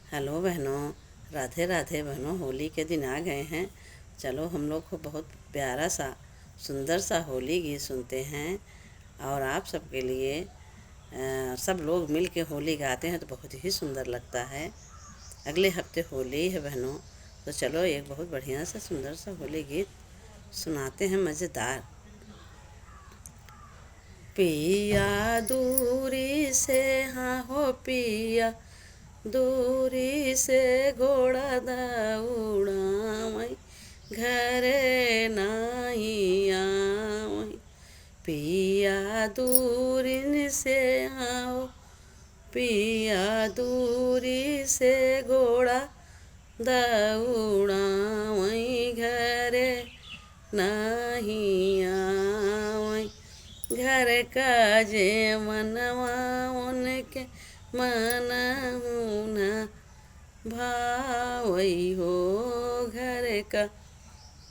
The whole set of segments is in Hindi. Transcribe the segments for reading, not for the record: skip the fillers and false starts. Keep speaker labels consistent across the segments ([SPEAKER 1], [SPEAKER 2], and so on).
[SPEAKER 1] हेलो बहनों, राधे राधे बहनों। होली के दिन आ गए हैं। चलो हम लोग को बहुत प्यारा सा सुंदर सा होली गीत सुनते हैं। और आप सबके लिए सब लोग मिल के होली गाते हैं तो बहुत ही सुंदर लगता है। अगले हफ्ते होली है बहनों, तो चलो एक बहुत बढ़िया सा सुंदर सा होली गीत सुनाते हैं, मज़ेदार। पिया दूरी से, हाँ हो पिया दूरी से, घोड़ा दौड़ावई घरे नाही आवई। पिया दूरिन से, आओ पिया दूरी से, घोड़ा दौड़ावई घरे नाही आवई। घर का जे मनवा उनके मनहुना भावई हो। घर का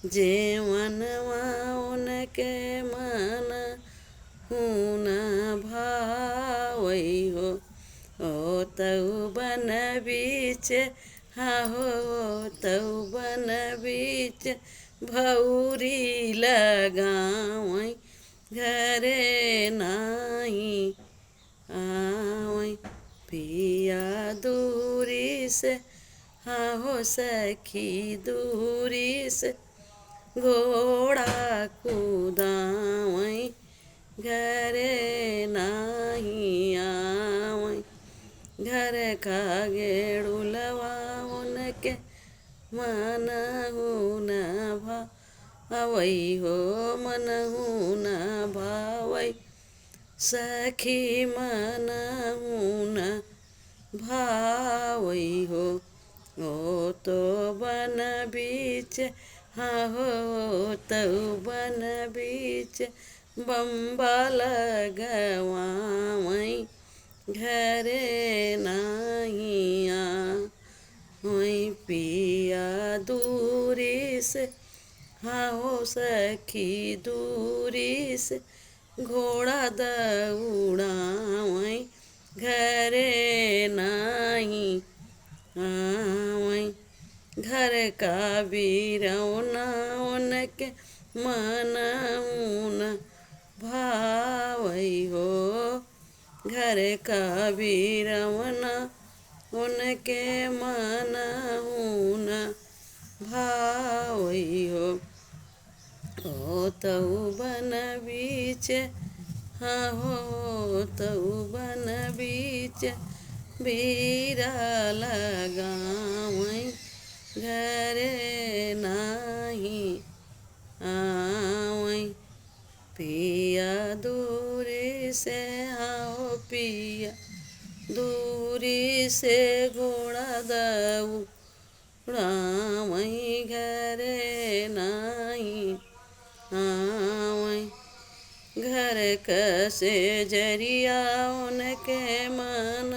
[SPEAKER 1] जे मनवा उनके मनहुना भावई हो। ओ तऊ बन बीच, हाँ हो तऊ बन बीच, भौरी लगावई घरे नाही आवई। पिया दूरी से, हाँ हो सखी दूरी से, घोड़ा कुदावई घरे नाही आवई। घर का गेड़ुलवा उनके मनहुना भावई हो। मनहुना भावई सखी मनहुना भावई हो। ओ तो बन बीच, हाँ हो तऊ बन बीच, बम्बा लगवावई घरे नाही आवई। पिया दूरी से, हाँ हो सखी दूरी से, घोड़ा दौड़ावई घरे नाही आवई। घर का वीरौना उनके मनहुना भावई हो। घर का वीरौना उनके मनहुना भावई हो। ओ तऊ बन बीच, हाँ हो तऊ बन बीच, बीरा लगावई घरे नाही आवई। पिया दूरी से, आओ पिया दूरी से, घोड़ा दौड़ावई घरे नाही आवई। घर कसे जरिया उनके मन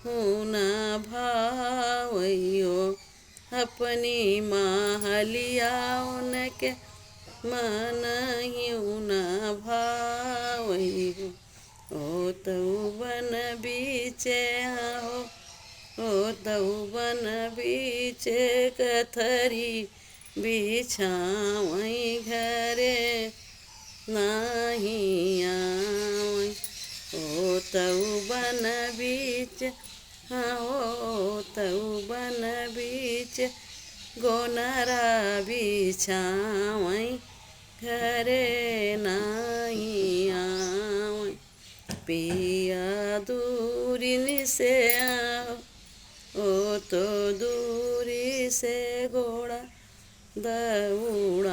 [SPEAKER 1] हुना भावई हो। अपनी माहलिया उनके मन हुना भावई हो। ओ तऊ बन बीचे, आओ ओ तऊ बन बीचे, कथरी बिछावई घरे नाही आवई। ओ तऊ बन बीच, हाँ हो तऊ बन बीच, गोनरा बिछावई घरे नाही आवई। पिया दूरिन से, आओ ओ तो दूरी से, घोड़ा दौड़ा